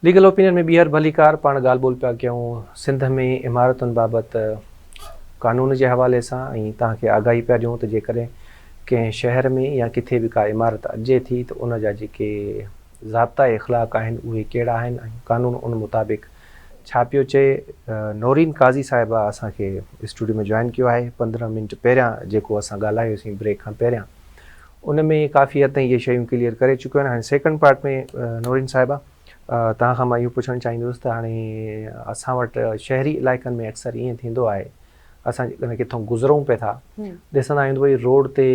Legal opinion में ॿीहर भलीकार पाण ॻाल्हि ॿोल पिया कयूं सिंध में इमारतुनि बाबति कानून जे हवाले सां ऐं तव्हांखे आगाही पिया ॾियूं त जेकॾहिं कंहिं शहर में या किथे बि का इमारत अचे थी त उन जा जेके ज़ाब्ता इख़लाक़ आहिनि उहे कहिड़ा आहिनि ऐं कानून उन मुताबिक़ छा पियो चए। नौरीन काज़ी साहिबा असांखे स्टूडियो में जॉइन कयो आहे 15 मिंट पहिरियां जेको असां ॻाल्हायोसीं ब्रेक खां पहिरियां उन में काफ़ी हद ताईं इहे शयूं क्लियर करे चुकियूं आहिनि। हाणे सेकेंड पार्ट में नौरीन साहिबा तव्हां खां मां इहो पुछणु चाहींदुसि त हाणे असां वटि शहरी इलाइक़नि में अक्सर ईअं थींदो आहे असां जेकॾहिं किथां गुज़रूं पिया था ॾिसंदा आहियूं त भई रोड ते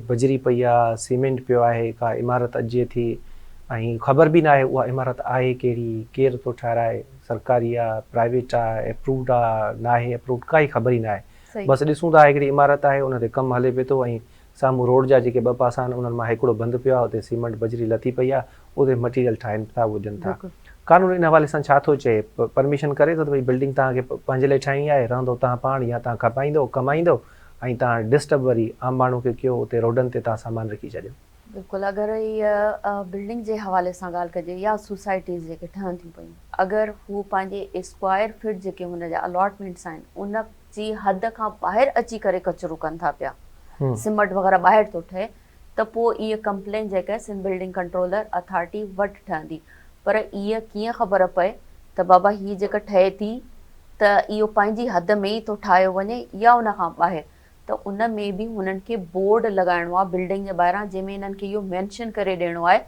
बजरी पई आहे सीमेंट पियो आहे का इमारत अचे थी ऐं ख़बर बि न आहे उहा इमारत आहे कहिड़ी केरु थो ठाराए सरकारी आहे प्राइवेट आहे अप्रूव्ड आहे न आहे अप्रूव्ड काई ख़बर ई न आहे। बसि ॾिसूं था हिकिड़ी इमारत आहे उन ते कमु हले पियो थो ऐं साम्हूं रोड जा जेके ॿ पासा आहिनि उन्हनि मां हिकिड़ो बंदि पियो आहे उते सीमेंट बजरी लथी पई आहे उते मटीरियल ठाहिनि था हुजनि था। कानून इन हवाले सां छा थो चए परमिशन करे थो त भई बिल्डिंग तव्हांखे पंहिंजे लाइ ठाहिणी आहे रहंदो तव्हां पाण या तव्हां खपाईंदो कमाईंदो ऐं तव्हां डिस्टर्ब वरी आम माण्हू खे कयो उते रोडनि ते तव्हां सामान रखी छॾियो। बिल्कुलु अगरि इहा बिल्डिंग जे हवाले सां ॻाल्हि कजे या सोसाइटीज़ जेके ठहनि थियूं पियूं अगरि हू पंहिंजे स्क्वायर फीट जेके हुन जा अलॉटमेंट्स आहिनि उन जी हद खां ॿाहिरि अची करे कचिरो कनि था पिया सीमेंट वग़ैरह ॿाहिरि थो ठहे त पोइ इहा कंप्लेन जेका आहे सिंध बिल्डिंग कंट्रोलर अथॉरिटी वटि ठहंदी। पर इहा कीअं ख़बर पए त बाबा हीअ जेका ठहे थी त इहो पंहिंजी हद में ई थो ठाहियो वञे या उन खां ॿाहिरि त उन में बि हुननि खे बोर्ड लॻाइणो आहे बिल्डिंग जे ॿाहिरां जंहिंमें हिननि खे इहो मेंशन करे ॾियणो आहे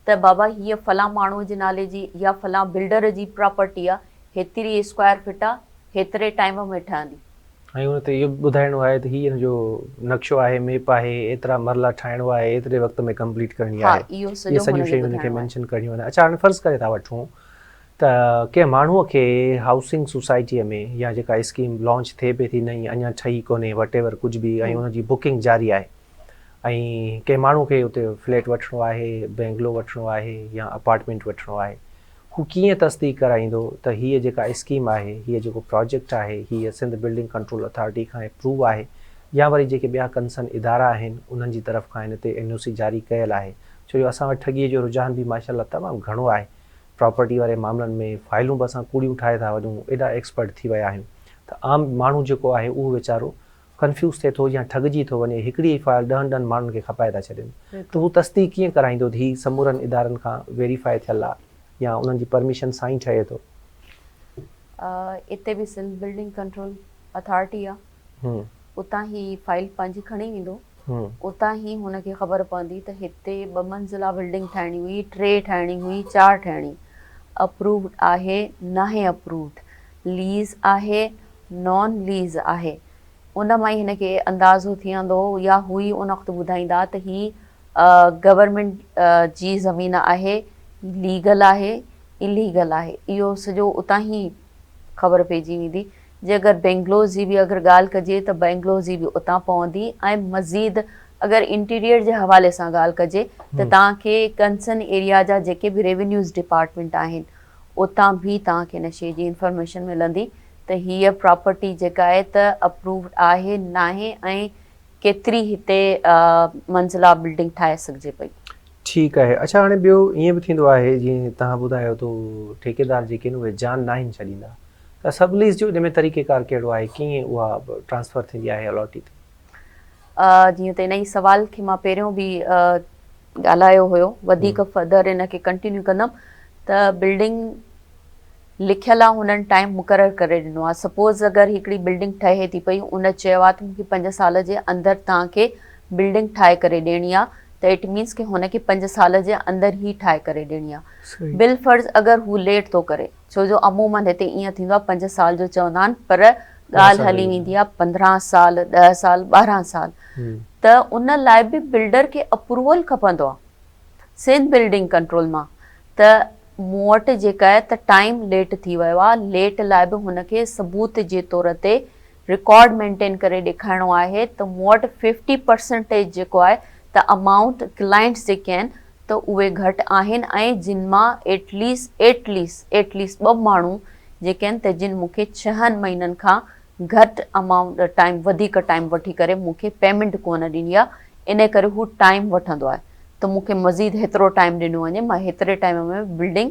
त बाबा हीअ फलां माण्हूअ जे नाले जी या फलां बिल्डर जी प्रॉपर्टी आहे हेतिरी स्क्वायर फीट आहे हेतिरे टाइम में ठहंदी ऐं उन ते इहो ॿुधाइणो आहे त हीअ जो नक्शो आहे मेप आहे एतिरा मरला ठाहिणो आहे एतिरे वक़्त में कंप्लीट करणी आहे इहे सॼियूं शयूं हुनखे मेंशन करणियूं आहिनि। अच्छा हाणे फ़र्ज़ु करे था वठूं त कंहिं माण्हूअ खे हाउसिंग सोसाइटीअ में या जेका स्कीम लॉन्च थिए पई थी नई अञा ठही कोन्हे वट एवर कुझु बि ऐं उनजी बुकिंग जारी आहे ऐं कंहिं माण्हू खे उते फ्लैट वठिणो आहे बेंगलो वठिणो आहे या अपार्टमेंट वठिणो आहे हू कीअं तस्दीक कराईंदो त हीअ जेका स्कीम आहे हीअ जेको प्रोजेक्ट आहे हीअ सिंध बिल्डिंग कंट्रोल अथॉरिटी खां अप्रूव आहे या वरी जेके ॿिया कंसर्न इदारा आहिनि उन्हनि जी तरफ़ खां हिन ते NOC जारी कयल आहे। छो जो असां वटि ठॻीअ जो रुझान बि माशाल्लाह तमामु घणो आहे प्रॉपर्टी वारे मामलनि में फाइलूं बि असां कूड़ियूं ठाहे था वञूं एॾा एक्सपर्ट थी विया आहियूं त आम माण्हू जेको आहे उहो वीचारो कंफ्यूज़ थिए थो या ठॻिजी थो वञे हिकिड़ी फाइल 10 माण्हुनि खे खपाए था छॾनि त हू तस्दीक कीअं कराईंदो त हीअ समूरनि इदारनि खां वेरीफाई थियल आहे या उन्हनि जी परमिशन सां ई ठहे थो। इते बि सिंध बिल्डिंग कंट्रोल अथॉरिटी आहे उतां ई फाइल पंहिंजी खणी वेंदो उतां ई हुनखे ख़बर पवंदी त हिते 2 मंज़िला बिल्डिंग ठाहिणी हुई 3 ठाहिणी हुई 4 ठाहिणी अप्रूव्ड आहे नाहे अप्रूव्ड लीज़ आहे नॉन लीज़ आहे उन मां ई हिनखे अंदाज़ो थी वेंदो या हू ई उन वक़्तु ॿुधाईंदा त हीअ गवर्नमेंट जी ज़मीन आहे लीगल आहे इलीगल आहे इहो सॼो उतां ई ख़बर पइजी वेंदी। जे अगरि बेंगलोर जी बि अगरि ॻाल्हि कजे त बेंगलोर जी बि उतां पवंदी ऐं मज़ीद अगरि इंटीरियर जे हवाले सां ॻाल्हि कजे त तव्हांखे कंसर्न एरिया जा जेके बि रेवेन्यूज़ डिपार्टमेंट आहिनि उतां बि तव्हांखे हिन शइ जी इंफॉर्मेशन मिलंदी त हीअ प्रॉपर्टी जेका आहे त अप्रूव्ड आहे नाहे ऐं केतिरी हिते मंज़िला बिल्डिंग ठाहे सघिजे पई। ठीकु आहे। अच्छा हाणे ॿियो ईअं बि थींदो आहे जीअं तव्हां ॿुधायो थो ठेकेदार जेके आहिनि उहे जान न आहिनि छॾींदा त सबलीज़ जो इन में तरीक़ेकार कहिड़ो आहे कीअं उहा ट्रांसफ़र थींदी आहे अलॉटी ते? जीअं त इन ई सवाल खे मां पहिरियों बि ॻाल्हायो हुयो वधीक फर्दर इनखे कंटिन्यू कंदमि त बिल्डिंग लिखियल आहे हुननि टाइम मुक़ररु करे ॾिनो आहे। सपोज़ अगरि हिकिड़ी बिल्डिंग ठहे थी पई उन चयो आहे त मूंखे 5 साल जे अंदरि तव्हांखे बिल्डिंग ठाहे करे ॾियणी आहे त इट मीन्स की हुनखे 5 साल जे अंदरि ई ठाहे करे ॾियणी आहे। बिल फर्ज़ अगरि हू लेट थो करे छो जो अमूमन हिते ईअं थींदो आहे 5 साल जो चवंदा आहिनि पर ॻाल्हि हली वेंदी आहे 15 साल 10 साल 12 साल त उन लाइ बि बिल्डर खे अप्रूवल खपंदो आहे सिंध बिल्डिंग कंट्रोल मां त मूं वटि जेका आहे त टाइम लेट थी वियो आहे लेट लाइ बि हुनखे सबूत जे तौर ते रिकॉर्ड मेंटेन करे ॾेखारिणो आहे त मूं वटि 50% जेको आहे त अमाउंट क्लाइंट्स जेके आहिनि त उहे घटि आहिनि ऐं जिन मां एटलीस्ट 2 माण्हू जेके आहिनि त जिन मूंखे 6 महीननि खां घटि अमाउंट टाइम वधीक टाइम वठी करे मूंखे पेमेंट कोन ॾिनी आहे इन करे हू टाइम वठंदो आहे त मूंखे मज़ीद हेतिरो टाइम ॾिनो वञे मां हेतिरे टाइम में बिल्डिंग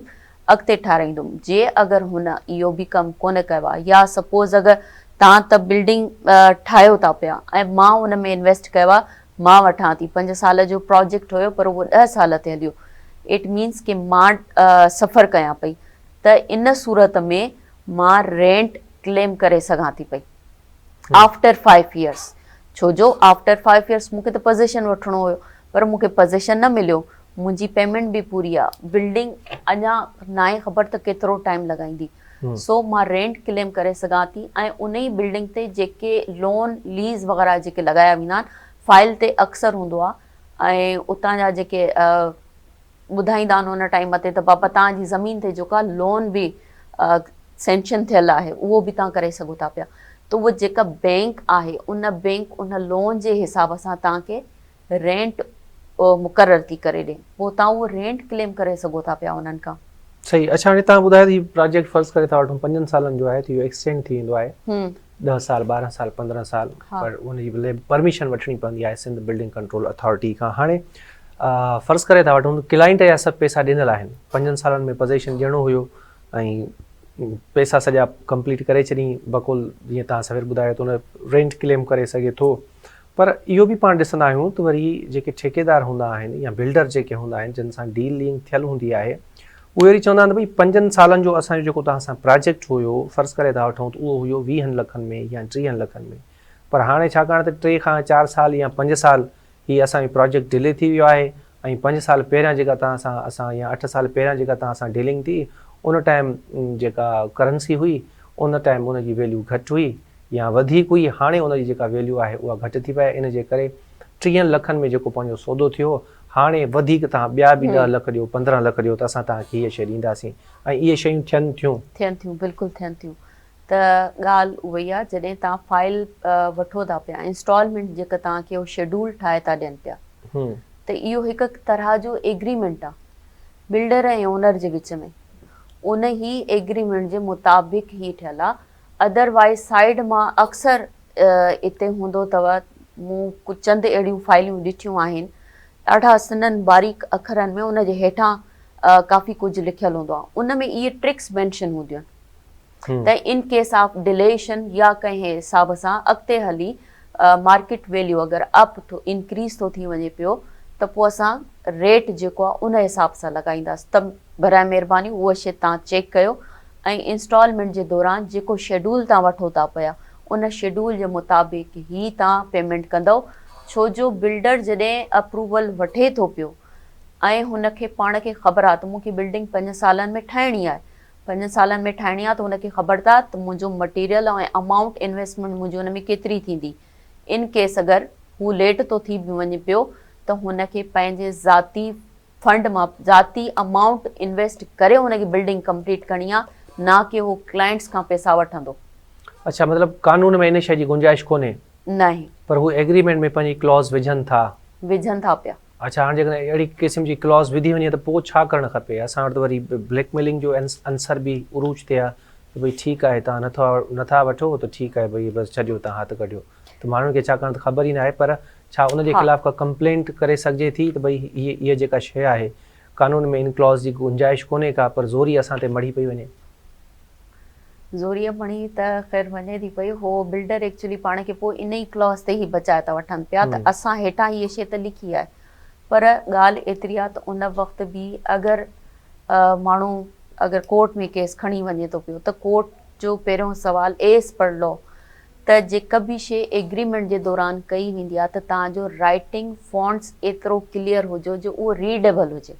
अॻिते ठाराईंदुमि। जे अगरि हुन इहो बि कमु कोन कयो आहे, या सपोज़ अगरि तव्हां त बिल्डिंग ठाहियो था पिया ऐं मां हुन में इन्वेस्ट कयो आहे, मां वठां थी, 5 साल जो प्रोजेक्ट हुयो पर उहो 10 साल ते हलियो, इट मीन्स कि मां सफ़र कयां पई, त इन सूरत में मां रेंट क्लेम करे सघां थी पई आफ्टर 5 इयर्स। छो जो आफ्टर 5 इयर्स मूंखे त पोज़ीशन वठिणो हुयो, पर मूंखे पोज़ीशन न मिलियो, मुंहिंजी पेमेंट बि पूरी आहे, बिल्डिंग अञा ना आहे ख़बर त केतिरो टाइम लॻाईंदी, सो मां रेंट क्लेम करे सघां थी। ऐं उन ई बिल्डिंग ते जेके लोन लीज़ वग़ैरह जेके लॻाया वेंदा आहिनि, फाइल ते अक्सर हूंदो आहे, ऐं उतां जा जेके ॿुधाईंदा आहिनि उन टाइम ते त बाबा तव्हांजी ज़मीन ते जेका लोन बि सेंशन थियल आहे उहो बि तव्हां करे सघो था पिया। त उहा जेका बैंक आहे, उन बैंक उन लोन जे हिसाब सां तव्हांखे रेंट मुक़ररु थी करे ॾे, पोइ तव्हां उहो रेंट क्लेम करे सघो था पिया उन्हनि खां। सही। अच्छा, हाणे तव्हां ॿुधायो ही प्रोजेक्ट फर्ज़ करे था वठूं 5 सालनि जो आहे, त इहो एक्सटेंड थी वेंदो आहे 10 साल 12 साल 15 साल, पर उनजी भले परमिशन वठणी पवंदी आहे सिंध बिल्डिंग कंट्रोल अथॉरिटी खां। हाणे फ़र्ज़ करे था वठूं क्लाइंट जा सभु पैसा ॾिनल आहिनि, 5 सालनि में पोज़ीशन ॾियणो हुयो ऐं पैसा सॼा कंप्लीट करे छॾी, बकुल जीअं तव्हां सवेर ॿुधायो त उन रेंट क्लेम करे सघे थो। पर इहो बि पाण ॾिसंदा आहियूं त वरी जेके ठेकेदार हूंदा आहिनि या बिल्डर जेके हूंदा आहिनि जिन सां डीलिंग थियल हूंदी आहे, उहे वरी चवंदा आहिनि भई 5 सालनि जो असांजो जेको तव्हां सां प्रोजेक्ट हुयो, फ़र्ज़ करे था वठूं त उहो हुयो 20 लखनि में या 30 लखनि में, पर हाणे छाकाणि त 3 खां 4 साल या 5 साल ही असांजो प्रोजेक्ट डिले थी वियो आहे, ऐं 5 साल पहिरियां जेका तव्हां सां असां या 8 साल पहिरियां जेका तव्हां सां डीलिंग थी, उन टाइम जेका करंसी हुई उन टाइम उनजी वैल्यू घटि हुई या वधीक हुई, हाणे उनजी जेका वैल्यू आहे उहा घटि थी पए, इन जे करे 30 लखनि में जेको पंहिंजो सौदो थियो, हाणे वधीक तव्हां ॿिया बि 10 लख ॾियो 15 लख ॾियो त असां तव्हांखे हीअ शइ ॾींदासीं, ऐं इहे शयूं थियनि थियूं बिल्कुलु थियनि थियूं। त ॻाल्हि उहा ई आहे, जॾहिं तव्हां फाइल वठो था पिया, इंस्टॉलमेंट जेका तव्हांखे उहो शेड्यूल ठाहे था ॾियनि पिया, त इहो हिकु तरह जो एग्रीमेंट आहे बिल्डर ऐं ओनर जे विच में, उन ई एग्रीमेंट जे मुताबिक़ ई ठहियलु आहे। अदरवाइज़ साइड मां अक्सर हिते हूंदो अथव, मूं कुझु चंद अहिड़ियूं फाइलियूं ॾिठियूं आहिनि, ॾाढा सनन बारीक अखरनि में उन जे हेठां काफ़ी कुझु लिखियलु हूंदो आहे, उन में इहे ट्रिक्स मेंशन हूंदियूं आहिनि त इन केस ऑफ डिलेशन या कंहिं हिसाब सां अॻिते हली मार्केट वैल्यू अगरि अप थो इंक्रीज़ थो थी वञे पियो, त पोइ असां रेट जेको आहे उन हिसाब सां लॻाईंदासीं। त बराए महिरबानी उहा शइ तव्हां चेक कयो, ऐं इंस्टॉलमेंट जे दौरान जेको शेड्यूल तव्हां वठो था पिया, उन शेड्यूल जे मुताबिक़ ई तव्हां पेमेंट कंदव। छो जो बिल्डर जॾहिं अप्रूवल वठे थो पियो ऐं हुनखे पाण खे ख़बर आहे त मूंखे बिल्डिंग 5 सालनि में ठाहिणी आहे, 5 सालनि में ठाहिणी आहे, त हुनखे ख़बर आहे त मुंहिंजो मटीरियल ऐं अमाउंट इन्वेस्टमेंट मुंहिंजी हुन में केतिरी थींदी। इन केस अगरि हू लेट थो थी वञे पियो त हुनखे पंहिंजे ज़ाती फंड मां ज़ाती अमाउंट इन्वेस्ट करे हुनखे बिल्डिंग कंप्लीट करणी आहे, ना कि हू क्लाइंट्स खां पैसा वठंदो। अच्छा, मतिलबु कानून में इन शइ जी गुंजाइश कोन्हे? न आहे, पर हू एग्रीमेंट में पंहिंजी क्लॉज़ विझनि था पिया। अच्छा, हाणे जेकॾहिं अहिड़ी क़िस्म जी क्लॉज़ विधी वञे त पोइ छा करणु खपे? असां वटि वरी ब्लैकमेलिंग जो अंसर बि उरूज थिए आहे त भई ठीकु आहे तव्हां नथा वठो त ठीकु आहे, भई बसि छॾियो, तव्हां हथु कढियो, त माण्हुनि खे छाकाणि त ख़बर ई न आहे, पर छा उनजे ख़िलाफ़ का कंप्लेंट करे सघिजे थी त भई इहा जेका शइ आहे कानून में इन क्लॉज़ जी गुंजाइश कोन्हे का, पर ज़ोरी असां ते मड़ी पई वञे? ज़ोरीअ मणी त ख़ैर वञे थी पई, हो बिल्डर एक्चुअली पाण खे पोइ इन ई क्लॉज़ ते ई बचाए था वठनि पिया त असां हेठां हीअ शइ त लिखी आहे, पर ॻाल्हि एतिरी आहे त उन वक़्तु बि अगरि माण्हू अगरि कोर्ट में केस खणी वञे थो पियो त कोर्ट जो पहिरियों सवाल एज़ पर लॉ त जेका बि शइ एग्रीमेंट जे दौरान कई वेंदी आहे त तव्हांजो राइटिंग फॉन्ट्स एतिरो क्लियर हुजो जो उहो रीडेबल हुजे।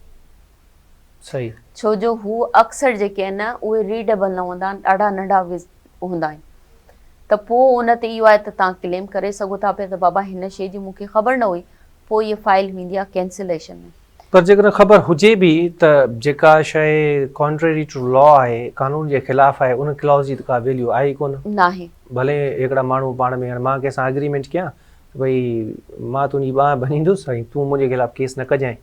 सही। छो जो हू अक्सर जेके आहिनि उहे रीडेबल न हूंदा आहिनि, ॾाढा नंढा हूंदा आहिनि, त पोइ उन ते इहो आहे त तव्हां क्लेम करे सघो था पिया त बाबा हिन शइ जी मूंखे ख़बर न हुई, पोइ इहा फाइल वेंदी आहे कैंसिलेशन में। पर जेकॾहिं ख़बर हुजे बि त जेका शइ कॉन्ट्रेरी टू लॉ आहे, कानून जे ख़िलाफ़ आहे, उन क्लॉज़ जी त का वैल्यू आहे ई कोन। नाहे। भले हिकिड़ा माण्हू पाण में, मां कंहिंसां एग्रीमेंट कयां भई मां तुंहिंजी बांह भञींदुसि ऐं तूं मुंहिंजे ख़िलाफ़ केस न कजांइ,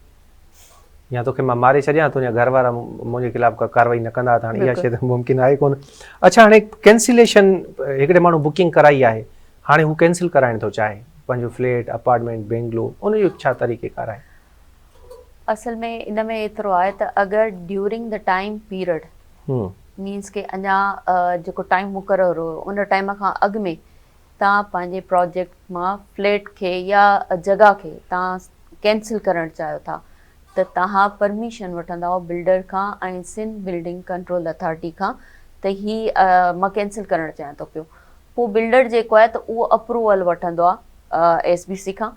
या तोखे मां मारे छॾियां, तुंहिंजा घर वारा मुंहिंजे ख़िलाफ़ का कार्रवाई न कंदा, त हाणे इहा शइ त मुमकिन आहे कोन। अच्छा, हाणे कैंसिलेशन हिकिड़े माण्हू बुकिंग कराई आहे, हाणे हू कैंसिल कराइण थो चाहे पंहिंजो फ्लैट अपार्टमेंट बेंगलो, उनजो छा तरीक़ेकार आहे? असल में इन में एतिरो आहे त अगरि during the time period means के अञा जेको टाइम मुक़ररु हुयो उन टाइम खां अॻु में तव्हां पंहिंजे प्रोजेक्ट मां फ्लैट खे या जॻह खे तव्हां कैंसिल करणु चाहियो था त तव्हां परमिशन वठंदा बिल्डर खां ऐं सिंध बिल्डिंग कंट्रोल अथॉरिटी खां त हीअ मां कैंसिल करणु चाहियां थो पियो। पोइ बिल्डर जेको आहे त उहो अप्रूवल वठंदो आहे SBC खां।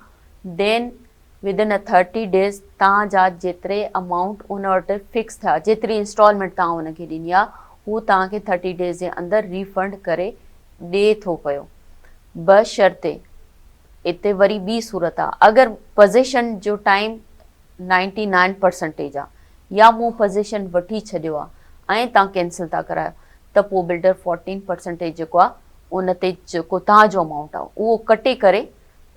देन विदिन 30 डेज़ तव्हांजा जेतिरे अमाउंट उन वटि फिक्स थिया, जेतिरी इंस्टॉलमेंट तव्हां उनखे ॾिनी आहे हू तव्हांखे 30 डेज़ जे अंदरि रीफंड करे ॾिए थो पियो। बशर्ते इते वरी ॿी सूरत आहे, अगरि पोज़ीशन जो टाइम 99% आहे या मूं पोज़ीशन वठी छॾियो आहे ऐं तव्हां कैंसिल था करायो त पोइ बिल्डर 14% जेको आहे उन ते जेको तव्हांजो अमाउंट आहे उहो कटे करे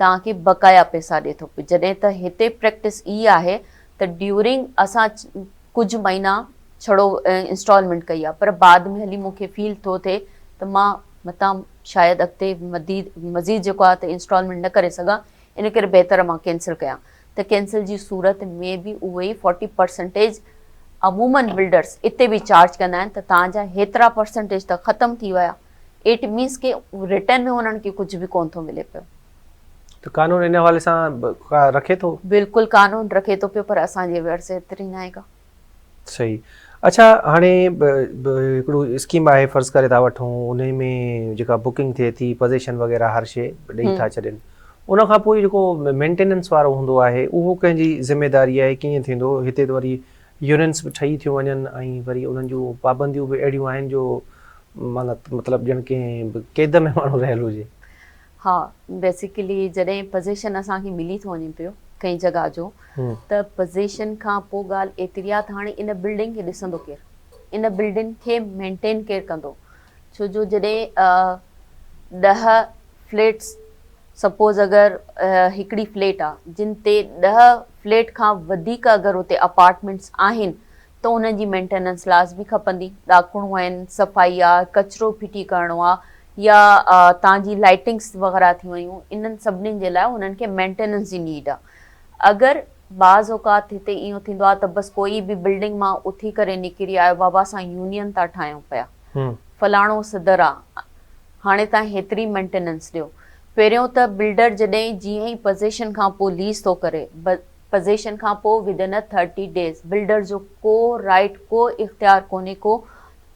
तव्हांखे बक़ाया पैसा ॾिए थो पियो। जॾहिं त हिते प्रैक्टिस ई आहे त ड्यूरिंग असां कुझु महीना छड़ो इंस्टॉलमेंट कई आहे पर बाद में हली मूंखे फील थो थिए त मां मतां शायदि अॻिते मज़ीद जेको आहे त इंस्टॉलमेंट न करे सघां, इन करे बहितर मां कैंसिल कयां त कैंसिल जी सूरत में बि उहे ई 40% अमूमन बिल्डर्स इते बि चार्ज कंदा आहिनि त तव्हांजा हेतिरा परसेंटेज त ख़तमु थी विया। इट मीन्स के रिटर्न में उन्हनि खे कुझु बि कोन थो मिले पियो। तो कानून इन हवाले सां रखे थो? बिल्कुलु कानून रखे थो पियो पर असांजे वर्स एतिरी न आहे का। सही। अच्छा, हाणे हिकिड़ो स्कीम आहे, फ़र्ज़ करे था वठूं उन में जेका बुकिंग थिए थी पोज़ीशन वग़ैरह हर शइ ॾेई था छॾनि, उन खां पोइ जेको मेंटेनेंस वारो हूंदो आहे उहो कंहिंजी ज़िम्मेदारी आहे, कीअं थींदो? हिते त वरी यूनियंस बि ठही थियूं वञनि ऐं वरी उन्हनि जूं पाबंदियूं बि अहिड़ियूं आहिनि जो मतिलबु ॼण कंहिं क़ैद में माण्हू रहियल हुजे। हा, बेसिकली जॾहिं पोज़ीशन असांखे मिली थो वञे पियो कंहिं जॻह जो त पोज़ीशन खां पोइ ॻाल्हि एतिरी आहे त हाणे इन बिल्डिंग खे ॾिसंदो केरु, इन बिल्डिंग खे मेंटेन केरु कंदो? छो जो जॾहिं 10 फ्लैट्स सपोज़ अगरि हिकिड़ी फ्लैट आहे जिन ते 10 फ्लैट खां वधीक अगरि उते अपार्टमेंट्स आहिनि त उन्हनि जी मेंटेनेंस लाज़मी खपंदी। ॾाकणूं आहिनि, सफ़ाई आहे, कचिरो फिटी करिणो आहे या तव्हांजी लाइटिंग्स वग़ैरह थी वियूं, इन्हनि सभिनीनि जे लाइ उन्हनि खे मेंटेनेंस जी नीड आहे। अगरि बाज़ औक़ात हिते इहो थींदो आहे त बसि कोई बि बिल्डिंग मां उथी करे निकिरी आयो, बाबा असां यूनियन था ठाहियूं पिया, फलाणो सदर आहे, हाणे तव्हां हेतिरी मेंटेनेंस ॾियो। पहिरियों त बिल्डर जॾहिं जीअं ई पोज़ीशन खां पोइ लीज़ थो करे, पोज़ीशन खां पोइ विदिन 30 डेज़ बिल्डर जो को राइट, को इख्तियार कोन्हे को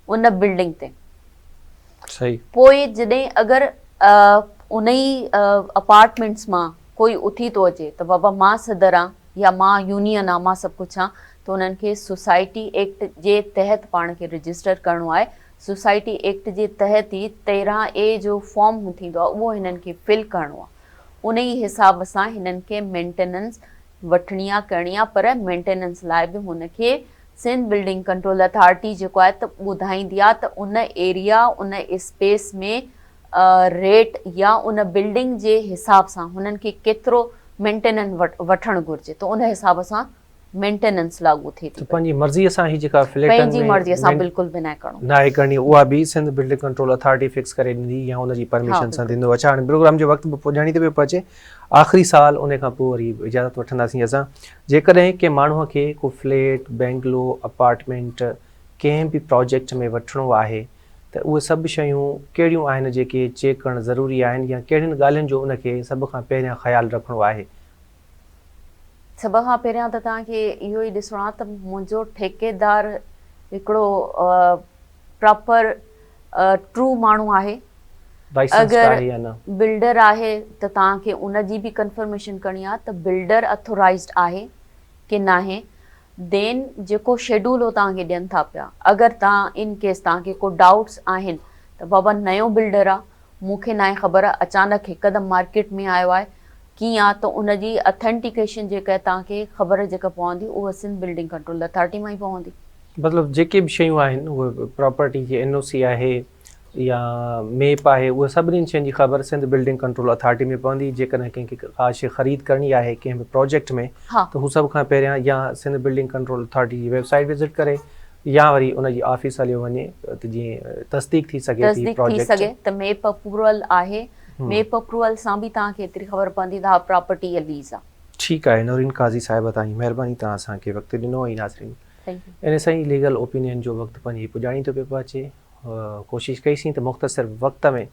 उन बिल्डिंग ते। सही। पोइ जॾहिं अगरि उन ई अपार्टमेंट्स मां कोई उथी थो अचे त बाबा मां सदर आहियां या मां यूनियन आहियां, मां सभु कुझु आहियां, त उन्हनि खे सोसाइटी एक्ट जे तहत पाण खे रजिस्टर करिणो आहे। सोसाइटी एक्ट जे तहत ई 13A जो फॉर्म थींदो आहे उहो हिननि खे फिल करिणो आहे। उन ई हिसाब सां हिननि खे मेंटेनेंस वठणी आहे, करणी आहे, पर मेंटेनेंस लाइ बि हुनखे सिंध बिल्डिंग कंट्रोल अथॉरिटी जेको आहे त ॿुधाईंदी आहे त उन एरिया, उन स्पेस में रेट या उन बिल्डिंग जे हिसाब सां हुननि खे केतिरो मेंटेनेंस वठणु घुरिजे, त उन हिसाब सां मेंटेनेंस लागू थिए थी। पंहिंजी मर्ज़ीअ सां ही जेका फ्लैट पंहिंजी मर्ज़ीअ सां बिल्कुलु बि न करणी, उहा बि Sindh building control authority fix करे ॾींदी या हुनजी परमिशन सां ॾींदो। अच्छा, हाणे प्रोग्राम जो वक़्तु पुॼाणी थो पियो पहुचे, आख़िरी साल उन खां पोइ वरी इजाज़त वठंदासीं असां। जेकॾहिं कंहिं माण्हूअ खे को फ्लैट, बेंगलो, अपार्टमेंट कंहिं बि प्रोजेक्ट में वठिणो आहे त उहे सभु शयूं कहिड़ियूं आहिनि जेके चेक करणु ज़रूरी आहिनि या कहिड़ियुनि ॻाल्हियुनि जो उनखे सभ खां पहिरियां ख़्यालु रखिणो आहे? सभ खां पहिरियां त तव्हांखे इहो ई ॾिसणो आहे त मुंहिंजो ठेकेदार हिकिड़ो प्रॉपर ट्रू माण्हू आहे। अगरि बिल्डर आहे त तव्हांखे उनजी बि कंफर्मेशन करणी आहे त बिल्डर अथोराइज्ड आहे की न आहे। देन जेको शेड्यूल हो तव्हांखे ॾियनि था पिया, अगरि तव्हां इन केस तव्हांखे को डाउट्स आहिनि त बाबा नयो बिल्डर आहे, मूंखे न आहे ख़बर, अचानक हिकदमि मार्केट में आयो आहे, कीअं आहे, त उनजी अथेंटिकेशन जेका तव्हांखे ख़बर जेका पवंदी उहा सिंध बिल्डिंग कंट्रोल अथॉरिटी मां ई पवंदी। मतिलबु जेके बि शयूं आहिनि उहे प्रॉपर्टी जी NOC आहे या मेप आहे, उहे सभिनीनि शयुनि जी ख़बर सिंध बिल्डिंग कंट्रोल अथॉरिटी में पवंदी। जेकॾहिं कंहिंखे का शइ ख़रीद करणी आहे कंहिं बि प्रोजेक्ट में त हू सभ खां पहिरियां या सिंध बिल्डिंग कंट्रोल अथॉरिटी जी वेबसाइट विज़िट करे या वरी उनजी ऑफिस हलियो वञे त जीअं तस्दीक थी सघे त मेप अप्रूवल आहे। मेप अप्रूवल सां बि तव्हांखे एतिरी ख़बर पवंदी त हा प्रॉपर्टी लीज़ आहे। ठीकु आहे नौरीन काज़ी साहिबा, तव्हांजी महिरबानी, तव्हां असांखे वक़्तु ॾिनो। ऐं नाज़रीन, थैंक यू। इन सां ई लीगल ओपिनियन जो वक़्तु पंहिंजी पुॼाणी थो पियो अचे। कोशिशि कईसीं त मुख़्तसिर वक़्त में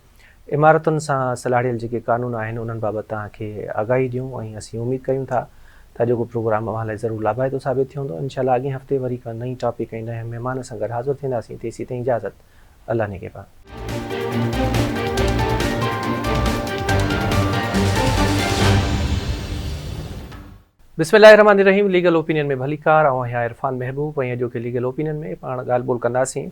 इमारतुनि सां सलाहियल जेके क़ानून आहिनि उन्हनि बाबति तव्हांखे आगाही ॾियूं। ऐं असीं उमेद कयूं था त अॼोको प्रोग्राम अव्हां लाइ ज़रूरु लाभाइतो साबित थियो हूंदो। इनशाला अॻे हफ़्ते वरी का नई टॉपिक ऐं नए महिमान सां गॾु हाज़िर थींदासीं। तेसीं ताईं इजाज़त, अल्लाह निगहबान। बिस्मिल्लाहिर्रहमानिर्रहीम। लीगल ओपिनियन में भलीकार, ऐं आहियां इरफान महबूब। ऐं अॼोके लीगल ओपिनियन में पाण ॻाल्हि ॿोल कंदासीं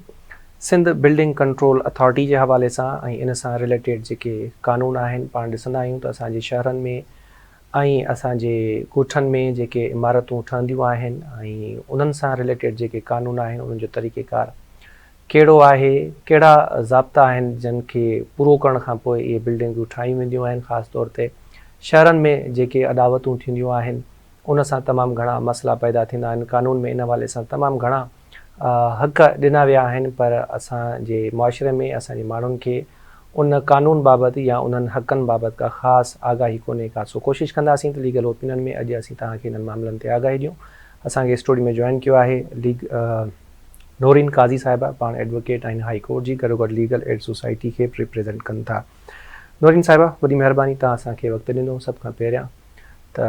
सिंध बिल्डिंग कंट्रोल अथॉरिटी जे हवाले सां ऐं इन सां रिलेटेड जेके क़ानून आहिनि। पाण ॾिसंदा आहियूं त असांजे शहरनि में ऐं असांजे ॻोठनि में जेके इमारतूं ठहंदियूं आहिनि ऐं उन्हनि सां रिलेटेड जेके क़ानून आहिनि उन्हनि जो तरीक़ेकार कहिड़ो आहे, कहिड़ा ज़ाब्ता आहिनि जिन खे पूरो करण खां पोइ इहे बिल्डिंगूं ठाहियूं वेंदियूं आहिनि। ख़ासि तौर ते शहरनि में जेके अदावतूं थींदियूं आहिनि उन सां तमामु घणा मसइला पैदा थींदा आहिनि। क़ानून में इन हवाले सां तमामु घणा हक़ ॾिना विया आहिनि, पर असांजे मुआशिरे में असांजे माण्हुनि खे उन क़ानून बाबति या उन्हनि हक़नि बाबति का ख़ासि आगाही कोन्हे का। सो कोशिशि कंदासीं त लीगल ओपिनियन में अॼु असीं तव्हांखे इन्हनि मामलनि ते आगाही ॾियूं। असांखे स्टूडियो में जॉइन कयो आहे नौरीन काज़ी साहिबा। पाण एडवोकेट आहिनि हाई कोर्ट जी, गॾोगॾु लीगल एड सोसाइटी खे रिप्रेज़ेंट कनि था। नौरीन साहिबा, वॾी महिरबानी, तव्हां असांखे वक़्तु ॾिनो। सभ खां पहिरियां त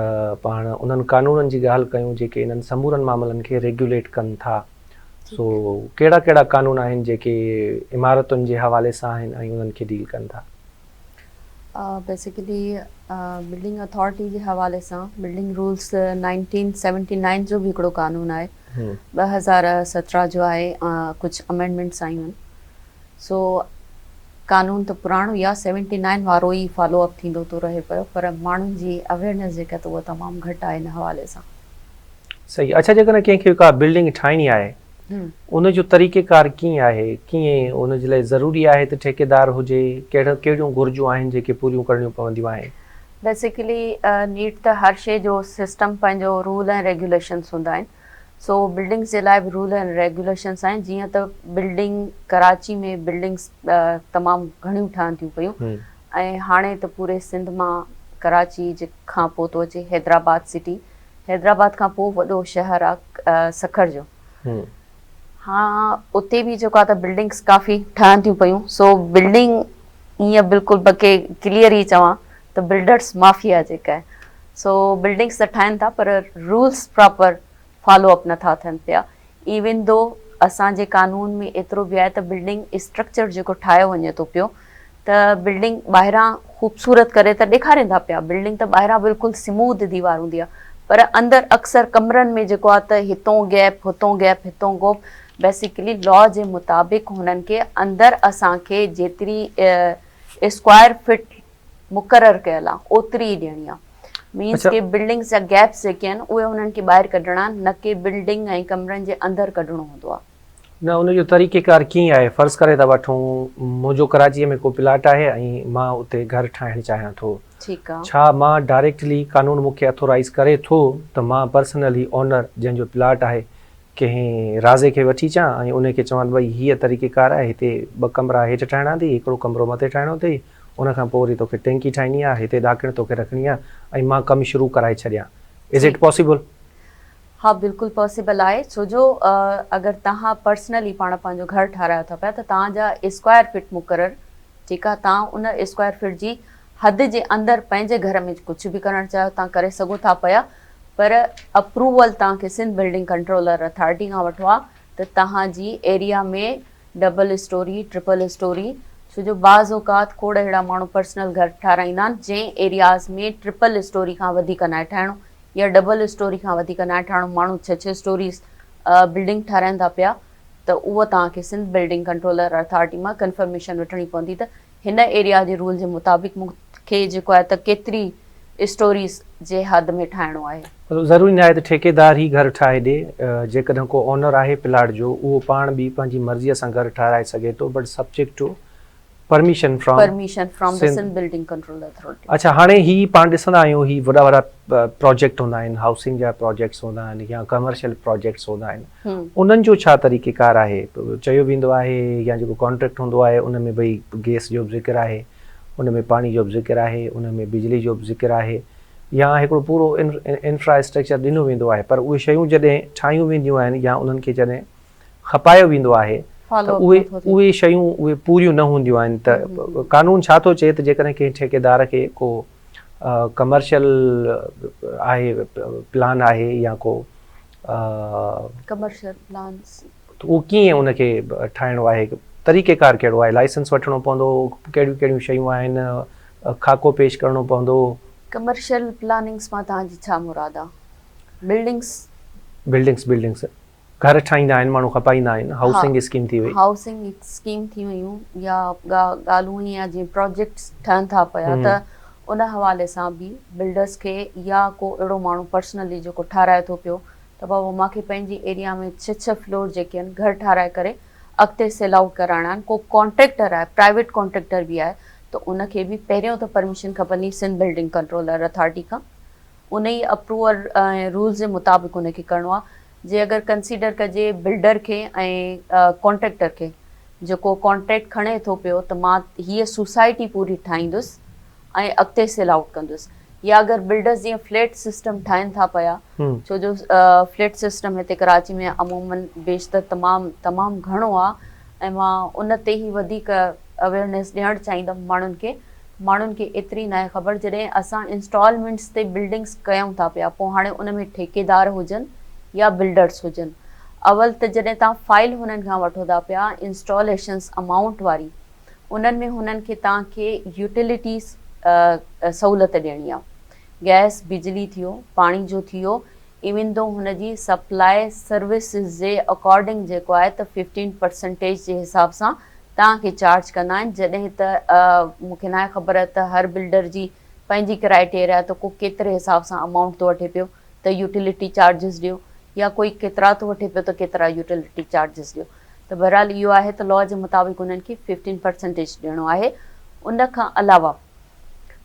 पाण उन्हनि क़ानूननि जी ॻाल्हि कयूं जेके इन्हनि समूरनि मामलनि खे रेगुलेट कनि था। सो कहिड़ा कहिड़ा क़ानून आहिनि जेके इमारतुनि जे हवाले सां आहिनि ऐं उन्हनि खे डील कनि था? बेसिकली बिल्डिंग अथॉरिटी जे हवाले सां बिल्डिंग रूल्स 1979 जो बि हिकिड़ो क़ानून आहे, 2017 जो आहे। कुझु अमेंडमेंट्स आयूं आहिनि। सो क़ानून त पुराणो या 79 वारो ई फॉलोअप थींदो थो रहे पियो, पर माण्हुनि जी अवेयरनेस जेका त उहा तमामु घटि आहे इन हवाले सां। सही। अच्छा, जेकॾहिं कंहिंखे का बिल्डिंग ठाहिणी आहे उनजो तरीक़ेकार कीअं आहे, कीअं उनजे लाइ ज़रूरी आहे त ठेकेदार हुजे, कहिड़ियूं घुर्जूं आहिनि जेके पूरियूं करणियूं पवंदियूं आहिनि? बेसिकली नीट त हर शइ जो सिस्टम पंहिंजो रूल ऐं रेगुलेशन्स हूंदा आहिनि। सो बिल्डिंग्स जे लाइ बि रूल ऐं रेगुलेशन्स आहिनि। जीअं त बिल्डिंग कराची में बिल्डिंग्स तमामु घणियूं ठहनि थियूं पियूं, ऐं हाणे त पूरे सिंध मां कराची जे खां पोइ थो अचे हैदराबाद सिटी। हैदराबाद खां पोइ वॾो शहर आहे सखर जो। हाँ, उते बि जेको आहे त बिल्डिंग्स काफ़ी ठहनि थियूं पियूं। सो बिल्डिंग ईअं बिल्कुलु बके क्लियर ई चवां त बिल्डर्स माफ़िया जेका आहे, सो बिल्डिंग्स त ठाहिनि था पर रूल्स प्रॉपर फॉलोअप नथा थियनि पिया। इवन दो असांजे कानून में एतिरो बि आहे त बिल्डिंग स्ट्रक्चर जेको ठाहियो वञे थो पियो त बिल्डिंग ॿाहिरां ख़ूबसूरत करे त ॾेखारीनि था पिया। बिल्डिंग त ॿाहिरां बिल्कुलु स्मूथ दीवार हूंदी आहे, पर अंदरि अक्सर कमरनि में जेको आहे त हितों गैप हुतों गैप हितों गैप। बेसिकली लॉ जे मुताबिक़ हुननि खे अंदरि असांखे जेतिरी स्क्वायर फिट मुक़ररु कयल आहे ओतिरी ई ॾियणी आहे। मीन्स के बिल्डिंग्स जा गैप्स जेके आहिनि उहे उन्हनि खे ॿाहिरि कढणा, न की बिल्डिंग ऐं कमरनि जे अंदरि कढणो हूंदो आहे। न, उनजो तरीक़ेकार कीअं आहे? फ़र्ज़ु करे था वठूं मुंहिंजो कराचीअ में को प्लाट आहे ऐं मां उते घरु ठाहिणु चाहियां थो। ठीकु आहे। छा मां डायरेक्टली कानून मूंखे अथोराइज़ करे थो त मां पर्सनली ओनर जंहिंजो प्लाट आहे कंहिं राज़े खे वठी अचां ऐं उनखे चवां भई हीअ तरीक़ेकार आहे, हिते 2 कमरा हेठि ठाहिणा अथई, हिकिड़ो कमिरो मथे ठाहिणो अथई, उनखां पोइ वरी तोखे टैंकी ठाहिणी आहे, हिते ॾाकिण तोखे रखणी आहे ऐं मां कमु शुरू कराए छॾियां? Is it possible? हाँ, बिल्कुलु पॉसिबल आहे। छो जो अगरि तव्हां पर्सनली पाण पंहिंजो घरु ठारायो था पिया त तव्हांजा स्क्वायर फिट मुक़ररु, ठीकु आहे, तव्हां उन स्क्वायर फिट जी हद जे अंदरि पंहिंजे घर में कुझु बि करणु चाहियो तव्हां करे सघो था पिया, पर अप्रूवल तव्हांखे सिंध बिल्डिंग कंट्रोलर अथॉरिटी खां वठो आहे त तव्हांजी एरिया में डबल स्टोरी, ट्रिपल स्टोरी। छो जो बाज़ औक़ात खोड़ अहिड़ा माण्हू पर्सनल घर ठाराईंदा आहिनि जंहिं एरियाज़ में ट्रिपल स्टोरी खां वधीक न ठाहिणो या डबल स्टोरी खां वधीक न ठाहिणो। माण्हू 6-6 स्टोरीज़ बिल्डिंग ठाराइनि था पिया, त उहो तव्हांखे सिंध बिल्डिंग कंट्रोलर अथॉरिटी मां कंफर्मेशन वठणी पवंदी त हिन एरिया जे रूल जे मुताबिक़ मूंखे जेको आहे त केतिरी स्टोरीज़ जे हद में ठाहिणो आहे। ज़रूरी न आहे त ठेकेदार ई घरु ठाहे ॾे। जेकॾहिं को ओनर आहे प्लाट जो उहो पाण बि पंहिंजी मर्ज़ीअ सां घरु ठाराए सघे थो, but subject to permission from the Sindh building control authority. अच्छा, हाणे ही पाण ॾिसंदा आहियूं ही वॾा वॾा प्रोजेक्ट हूंदा आहिनि, हाउसिंग जा प्रोजेक्ट्स हूंदा आहिनि या कमर्शियल प्रोजेक्ट्स हूंदा आहिनि, उन्हनि जो छा तरीक़ेकार आहे? चयो वेंदो आहे या जेको कॉन्ट्रैक्ट हूंदो आहे उन में भई गैस जो बि ज़िक्र आहे, उन में पाणी जो बि ज़िक्र आहे, उन में बिजली जो बि ज़िक्र आहे, या हिकिड़ो पूरो इंफ्रास्ट्रक्चर ॾिनो वेंदो आहे, पर उहे शयूं जॾहिं ठाहियूं वेंदियूं आहिनि या उन्हनि खे जॾहिं खपायो वेंदो आहे त उहे शयूं उहे पूरियूं न हूंदियूं आहिनि। त कानून छा थो चए त जेकॾहिं कंहिं ठेकेदार खे को कमर्शियल आहे प्लान आहे या को कमर्शियल प्लान्स, त उहो कीअं उनखे ठाहिणो आहे, तरीक़ेकार कहिड़ो आहे, लाइसेंस वठिणो पवंदो, कहिड़ियूं कहिड़ियूं शयूं आहिनि, खाको पेश करिणो पवंदो? कमर्शियल प्लानिंग्स मां तव्हांजी छा मुराद आहे? बिल्डिंग्स घर ठाहींदा आहिनि माण्हू, खपाईंदा आहिनि, हाउसिंग स्कीम थी वई, हाउसिंग स्कीम थी वियूं या ॻाल्हियूं या जीअं प्रोजेक्ट्स ठहनि था पिया त उन हवाले सां बि बिल्डर्स खे या को अहिड़ो माण्हू पर्सनली जेको ठाराए थो पियो त बाबा मूंखे पंहिंजी एरिया में 6 फ्लोर जेके आहिनि घर ठाराए करे अॻिते सेल आउट कराइणा आहिनि, को कॉन्ट्रेक्टर आहे, प्राइवेट कॉन्ट्रेक्टर बि आहे, त उनखे बि पहिरियों त परमिशन खपंदी सिंध बिल्डिंग कंट्रोलर अथॉरिटी खां, उन ई अप्रूवल ऐं रूल्स जे मुताबिक़ उनखे करिणो आहे। जे अगरि कंसीडर कजे बिल्डर खे ऐं कॉन्ट्रेक्टर खे जेको कॉन्ट्रेक्ट खणे थो पियो त मां हीअ सोसाइटी पूरी ठाहींदुसि ऐं अॻिते सेल आउट कंदुसि, या अगरि बिल्डर्स जीअं फ्लैट सिस्टम ठाहिनि था पिया, छो जो फ्लैट सिस्टम हिते कराची में अमूमन बेशतर तमामु घणो आहे ऐं मां उन ते ई वधीक अवेयरनेस ॾियणु चाहींदमि माण्हुनि खे एतिरी न आहे ख़बर, जॾहिं असां इंस्टॉलमेंट्स ते बिल्डिंग्स कयूं था पिया, पोइ हाणे उन में ठेकेदार हुजनि या बिल्डर्स हुजनि, अवल त जॾहिं तव्हां फाइल हुननि खां वठो था पिया इंस्टॉलेशंस अमाउंट वारी, उन्हनि में हुननि खे तव्हांखे यूटिलिटीज़ सहूलियत ॾियणी आहे, गैस बिजली थियो, पाणी जो थियो, इवन दो हुनजी सप्लाई सर्विसिस जे अकॉर्डिंग जेको आहे त 15% जे हिसाब सां तव्हांखे चार्ज कंदा आहिनि। जॾहिं त मूंखे न आहे ख़बर त हर बिल्डर जी पंहिंजी क्राइटेरिया त को केतिरे हिसाब सां अमाउंट थो वठे पियो त यूटिलिटी चार्जिस ॾियो, या कोई केतिरा थो वठे पियो त केतिरा यूटिलिटी चार्जिस ॾियो, त बहरहाल इहो आहे त लॉ जे मुताबिक़ उन्हनि खे 15% ॾियणो आहे। उन खां अलावा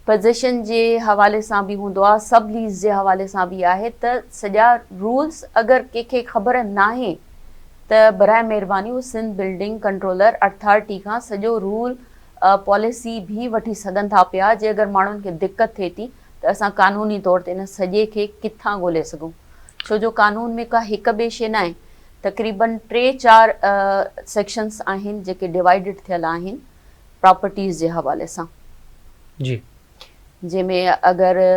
पोज़ीशन जे हवाले सां बि हूंदो आहे, सब लीज़ जे हवाले सां बि आहे, त सॼा रूल्स अगरि कंहिंखे ख़बर नाहे त बराए महिरबानी उहो सिंध बिल्डिंग कंट्रोलर अथॉरिटी खां सॼो रूल पॉलिसी बि वठी सघनि था पिया। जे अगरि माण्हुनि खे दिक़त थिए थी त असां कानूनी तौर ते इन सॼे खे किथां ॻोल्हे सघूं, छो जो कानून में का हिक ॿिए शइ न आहे, तक़रीबन 3-4 सेक्शंस आहिनि जेके डिवाइडेड थियल आहिनि प्रॉपर्टीज़ जे हवाले सां जी, जंहिंमें अगरि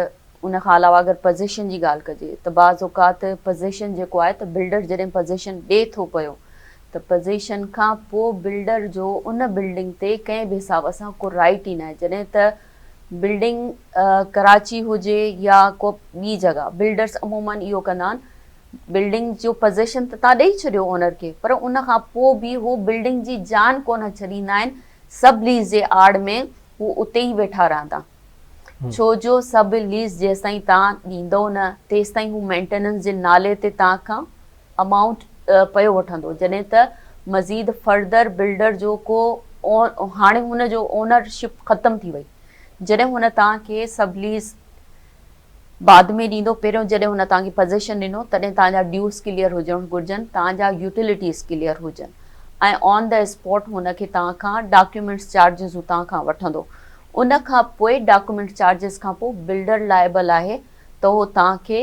उन खां अलावा अगरि पोज़ीशन जी ॻाल्हि कजे त बाज़ औक़ात पोज़ीशन जेको आहे त बिल्डर जॾहिं पोज़ीशन ॾिए थो पियो त पोज़ीशन खां पोइ बिल्डर जो उन बिल्डिंग ते कंहिं बि हिसाब सां को राइट ई न आहे। जॾहिं त बिल्डिंग कराची हुजे या को ॿी जॻह, बिल्डर्स अमूमन इहो कंदा आहिनि, बिल्डिंग जो पोज़ीशन त तव्हां ॾेई छॾियो ओनर खे, पर उन खां पोइ बि हू बिल्डिंग जी जान कोन छॾींदा आहिनि, सब लीज़ जे आड़ में हू उते ई वेठा रहंदा, छो जो सब लीज़ जेसि ताईं तव्हां ॾींदो न तेसि ताईं हू मेंटेनेंस जे नाले ते तव्हां खां अमाउंट पियो वठंदो, जॾहिं त मज़ीद फर्दर बिल्डर जो को हाणे हुन जो ओनरशिप ख़तम थी वई, जॾहिं हुन तव्हांखे सब लीज़ बाद में ॾींदो, पहिरियों जॾहिं हुन तव्हांखे पोज़ीशन ॾिनो तॾहिं तव्हांजा ड्यूस क्लियर हुजणु घुरिजनि, तव्हांजा यूटिलिटीज़ क्लियर हुजनि, ऐं ऑन द स्पॉट हुनखे तव्हां खां डॉक्यूमेंट्स चार्जिस तव्हां खां वठंदो। उन खां पोइ डॉक्यूमेंट चार्जिस खां पोइ बिल्डर लाइबल आहे त उहो तव्हांखे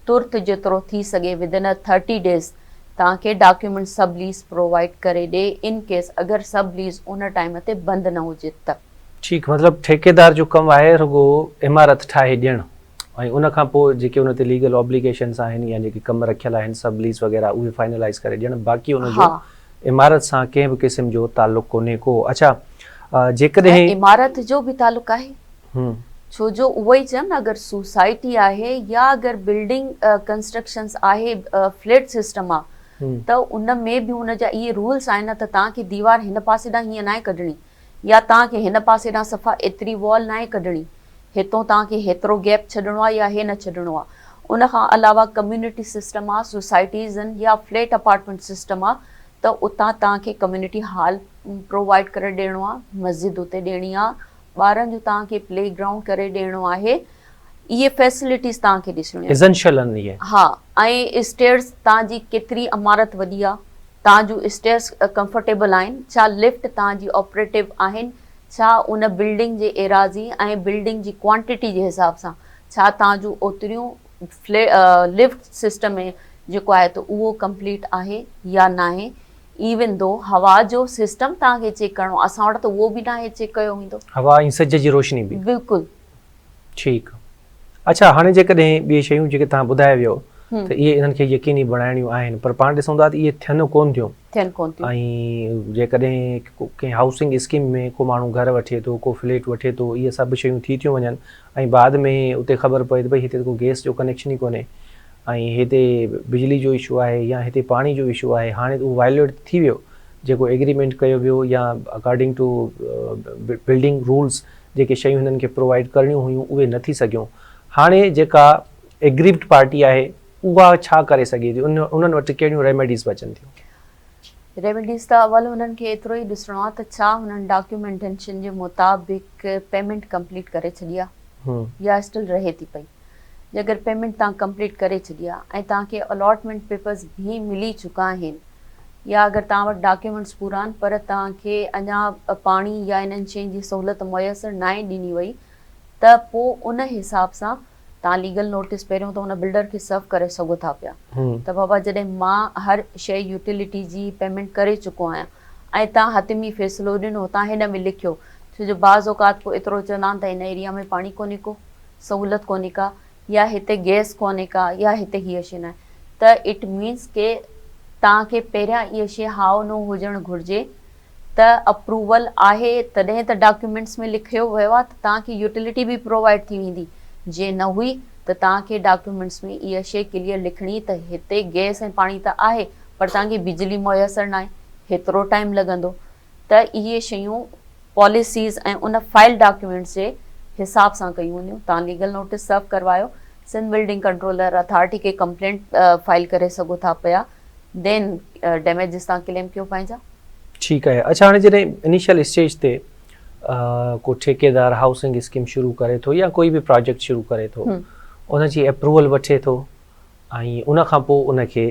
तुर्त जेतिरो थी सघे विदिन 30 डेज़ तव्हांखे डॉक्यूमेंट सब लीज़ प्रोवाइड करे ॾे, इन केस अगरि सब लीज़ उन टाइम ते बंदि न हुजे त। ठीकु, मतिलबु ठेकेदार जो कमु आहे रुगो इमारत ठाहे ॾियणु, ऐं उन खां पोइ जेके उन ते लीगल ऑब्लिगेशन्स आहिनि या जेके कमु रखियल आहिनि सब लीज़ वग़ैरह उहे फाइनलाइज़ करे ॾियणु, बाक़ी उनजो इमारत सां कंहिं बि क़िस्म जो ताल्लुक़ कोन्हे को। अच्छा, जेकॾहिं इमारत जो बि ताल्लुक़ आहे, छो जो उहो ई चयमि न, अगरि सोसाइटी आहे या अगरि बिल्डिंग कंस्ट्रक्शंस आहे, फ्लैट सिस्टम आहे, त उन में बि हुनजा इहे रूल्स आहिनि त तव्हांखे दीवार हिन पासे ॾांहुं हीअं न आहे कढणी, या तव्हांखे हिन पासे ॾांहुं सफ़ा एतिरी वॉल न आहे कढणी, हितां तव्हांखे हेतिरो गैप छॾिणो आहे या हे न छॾिणो आहे। उन खां अलावा कम्यूनिटी सिस्टम आहे, सोसाइटीज़ आहिनि या फ्लैट अपार्टमेंट सिस्टम आहे, त उतां तव्हांखे कम्यूनिटी हॉल प्रोवाइड करे ॾियणो आहे, मस्जिद उते ॾियणी आहे, ॿारनि जो तव्हांखे प्ले ग्राउंड करे ॾियणो आहे, इहे फैसिलिटीज़ तव्हांखे ॾिसणियूं आहिनि। हा, ऐं स्टेयर्स तव्हांजी केतिरी इमारत वॾी आहे, तव्हांजो स्टेयर्स कंफर्टेबल आहिनि, छा लिफ्ट तव्हांजी ऑपरेटिव आहिनि, छा उन बिल्डिंग जे एराज़ी ऐं बिल्डिंग जी क्वांटिटी जे हिसाब सां छा तव्हांजो ओतिरियूं लिफ्ट सिस्टम में जेको आहे त उहो कंप्लीट आहे या न आहे। इवन दो हवा जो सिस्टम तव्हांखे चेक करिणो, असां वटि त उहो बि न आहे चेक कयो वेंदो। हवा ऐं सिज जी रोशनी बि? बिल्कुलु। ठीकु। अच्छा, हाणे जेकॾहिं ॿिए शयूं जेके तव्हां ॿुधाए वियो त इहे इन्हनि खे यकीनी बणाइणियूं आहिनि, पर पाण ॾिसूं था त इहे थियनि कोन थियूं। ऐं जेकॾहिं कंहिं हाउसिंग स्कीम में को माण्हू घर वठे थो, को फ्लैट वठे थो, इहे सभु शयूं थी थियूं वञनि ऐं बाद में उते ख़बर पए त भई हिते को गैस जो कनेक्शन ई कोन्हे ऐं हिते बिजली जो इशू आहे या हिते पाणी जो इशू आहे, हाणे उहो वायलेट थी वियो जेको एग्रीमेंट कयो वियो या अकॉर्डिंग टू बिल्डिंग रूल्स जेके शयूं हिननि खे प्रोवाइड करणियूं हुयूं उहे न थी सघियूं। हाणे जेका एग्रीव्ड पार्टी आहे उहा छा करे सघे थी, उन्हनि वटि कहिड़ियूं रेमेडीज़ बचनि थियूं? रेमेडीज़ त अवल हुननि खे एतिरो ई ॾिसणो आहे त छा हुननि डॉक्यूमेंटेशन जे मुताबिक़ पेमेंट कंप्लीट करे छॾी आहे या स्टिल रहे थी पई। जेकर पेमेंट तव्हां कंप्लीट करे छॾी आहे ऐं तव्हांखे अलॉटमेंट पेपर्स भी मिली चुका आहिनि या अगरि तव्हां वटि डॉक्यूमेंट्स पूरा आहिनि पर तव्हांखे अञा पाणी या इन्हनि शयुनि जी सहूलियत मुयसरु न आहे ॾिनी वई, त पोइ उन हिसाब सां तव्हां लीगल नोटिस पहिरियों त हुन बिल्डर खे सर्व करे सघो था पिया त बाबा जॾहिं मां हर शइ यूटिलिटी जी पेमेंट करे चुको आहियां ऐं तव्हां हथमी फ़ैसिलो ॾिनो, तव्हां हिन में लिखियो, छो जो बाज़ औक़ात पोइ एतिरो चवंदा आहिनि त हिन एरिया में पाणी कोन्हे को, सहूलियत कोन्हे का, या हिते गैस कोन्हे का, या हिते हीअ शइ न आहे, त इट मीन्स के तव्हांखे पहिरियां इहा शइ हाउ न हुजणु घुरिजे त अप्रूवल आहे तॾहिं त डॉक्यूमेंट्स में लिखियो वियो आहे त तव्हांखे यूटिलिटी बि प्रोवाइड थी वेंदी। जे न हुई त तव्हांखे डॉक्यूमेंट्स में इहा शइ क्लियर लिखणी त हिते गैस ऐं पाणी त आहे पर तव्हांखे बिजली मुयसरु न आहे, हेतिरो टाइम लॻंदो। त इहे शयूं पॉलिसीज़ ऐं उन फाइल डॉक्यूमेंट्स जे हिसाब सां कयूं वञूं। तव्हां लीगल नोटिस सर्व करवायो, सिंध बिल्डिंग कंट्रोलर अथॉरिटी खे कंप्लेंट फाइल करे सघो था पिया, देन डैमेजिस तव्हां क्लेम कयो पंहिंजा। ठीकु आहे। अच्छा, हाणे जॾहिं इनिशियल स्टेज ते को ठेकेदार हाउसिंग स्कीम शुरू करे थो या कोई बि प्रोजेक्ट शुरू करे थो, उनजी अप्रूवल वठे थो ऐं उन खां पोइ उनखे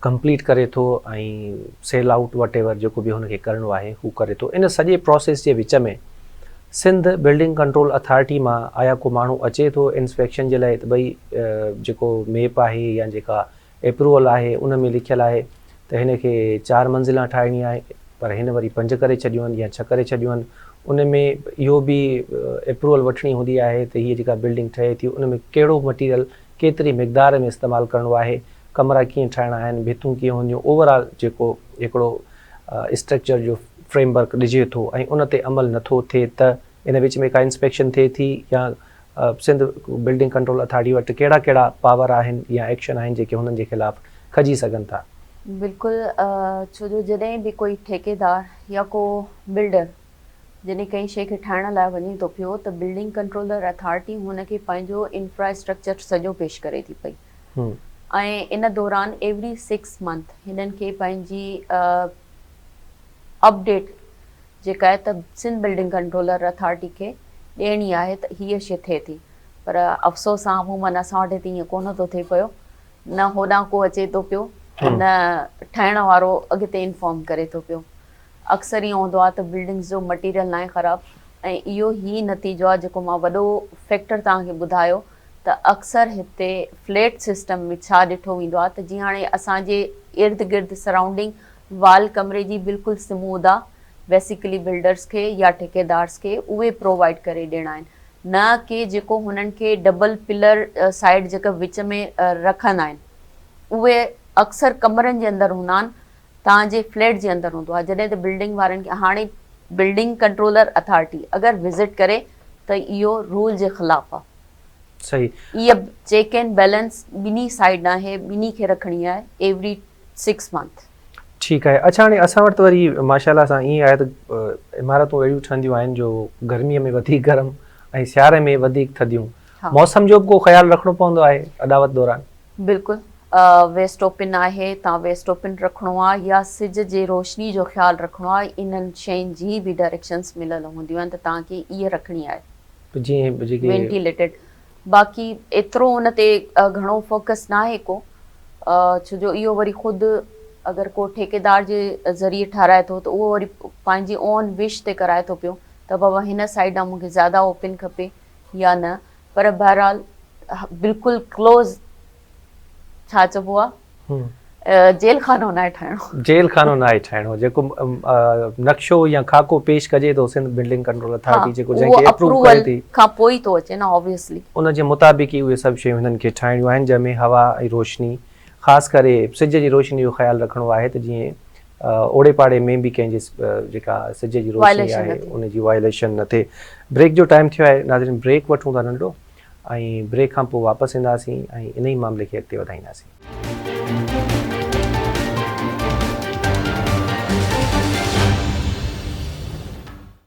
कंप्लीट करे थो ऐं सेल आउट वट एवर जेको बि हुनखे करिणो आहे हू करे थो, इन सॼे प्रोसेस जे विच में सिंध बिल्डिंग कंट्रोल अथॉरिटी मां आया को माण्हू अचे थो इंस्पेक्शन जे लाइ त भई जेको मेप आहे या जेका अप्रूवल आहे उन में लिखियलु आहे त हिन खे 4 मंज़िला ठाहिणी आहे पर हिन वरी 5 करे छॾियूं आहिनि या 6 करे छॾियूं आहिनि, उन में इहो बि अप्रूवल वठणी हूंदी आहे त हीअ जेका बिल्डिंग ठहे थी उन में कहिड़ो मटीरियल केतिरी मिक़दार में इस्तेमालु करिणो आहे, कमरा कीअं ठाहिणा आहिनि, भितूं कीअं हूंदियूं, ओवरऑल जेको हिकिड़ो स्ट्रक्चर जो फ्रेमवर्क ॾिजे थो ऐं उन ते अमल नथो थिए त इन विच में का इंस्पेक्शन थिए थी या सिंध बिल्डिंग कंट्रोल अथॉरिटी वटि कहिड़ा कहिड़ा पावर आहिनि या एक्शन आहिनि जेके हुननि जे ख़िलाफ़ खजी सघनि था? बिल्कुलु, छो जो जॾहिं बि कोई ठेकेदार या को बिल्डर जॾहिं कंहिं शइ खे ठाहिण लाइ वञे थो पियो त बिल्डिंग कंट्रोलर अथॉरिटी हुनखे पंहिंजो इंफ्रास्ट्रक्चर सॼो पेश करे थी पई ऐं इन दौरान एवरी 6 मंथ हिननि खे पंहिंजी अपडेट जेका आहे त सिंध बिल्डिंग कंट्रोलर अथॉरिटी खे ॾियणी आहे त हीअ शइ थिए थी, पर अफ़सोस सां अमूमन असां वटि हिते ईअं कोन थो थिए पियो, न होॾां को अचे थो पियो न ठाहिण वारो अॻिते इंफॉर्म करे थो पियो। अक्सर ईअं हूंदो आहे त बिल्डिंग्स जो मटीरियल न आहे ख़राबु ऐं इहो ई नतीजो आहे जेको मां वॾो फैक्टर तव्हांखे ॿुधायो त अक्सर हिते फ्लैट सिस्टम में छा ॾिठो वेंदो आहे त जीअं हाणे असांजे इर्द गिर्द सराउंडिंग वाल कमरे जी बिल्कुलु स्मूद आहे, बेसिकली बिल्डर्स खे या ठेकेदार्स खे उहे प्रोवाइड करे ॾियणा आहिनि, न कि जेको हुननि खे डबल पिलर साइड जेका विच में रखंदा आहिनि उहे अक्सर कमरनि जे अंदरि हूंदा आहिनि, तव्हांजे फ्लैट जे अंदरि हूंदो आहे। जॾहिं त बिल्डिंग वारनि खे हाणे बिल्डिंग कंट्रोलर अथॉरिटी अगरि विज़िट करे त इहो रूल जे ख़िलाफ़ु आहे। सही, इहा चेक एंड बैलेंस ॿिन्ही साइड आहे, ॿिन्ही खे रखणी आहे एवरी 6 मंथ। ठीकु आहे। अच्छा, हाणे असां वटि वरी माशाल्लाह सां ईअं आहे त इमारतूं अहिड़ियूं ठहंदियूं आहिनि जो गर्मीअ में वधीक गरम ऐं सियारे में वधीक थधियूं, मौसम जो बि को ख़्यालु रखिणो पवंदो आहे अदावत दौरान? बिल्कुलु, वेस्ट ओपन आहे, तव्हां वेस्ट ओपन रखिणो आहे या सिज जे रोशनी जो ख़्यालु रखिणो आहे, इन्हनि शयुनि जी बि डायरेक्शन्स मिलियल हूंदियूं आहिनि त तव्हांखे इहा रखणी आहे जीअं जेके वेंटिलेटेड। बाक़ी एतिरो उन ते घणो फोकस न आहे को, छो जो इहो वरी ख़ुदि अगरि को ठेकेदार जे ज़रिए ठाराए थो त उहो वरी पंहिंजी ओन विश ते कराए थो पियो त बाबा हिन साइड आहे मूंखे ज़्यादा ओपन खपे या न, पर बहरहाल बिल्कुल क्लोज छा चइबो आहे जेल खानो न ठाहिणो जेल खानो न आहे ठाहिणो जेको नक्शो या खाको पेश कजे थो सिंध बिल्डिंग कंट्रोल अथॉरिटी जेको जंहिंखे अप्रूव करे थी खां पोइ ई थो अचे न ऑब्वियसली उन जे मुताबिक़ ई उहे सभु शयूं हिननि खे ठाहिणियूं आहिनि जंहिंमें हवा ऐं रोशनी ख़ासि करे सिज जी रोशनी जो ख़्यालु रखिणो आहे त जीअं ओड़े पाड़े में बि कंहिंजे जेका सिज जी रोशनी आहे उन जी वायलेशन न थिए ब्रेक जो टाइम थियो आहे नाज़रीन ब्रेक वठूं था नंढो ऐं ब्रेक खां पोइ वापसि ईंदासीं ऐं इन ई मामले खे अॻिते वधाईंदासीं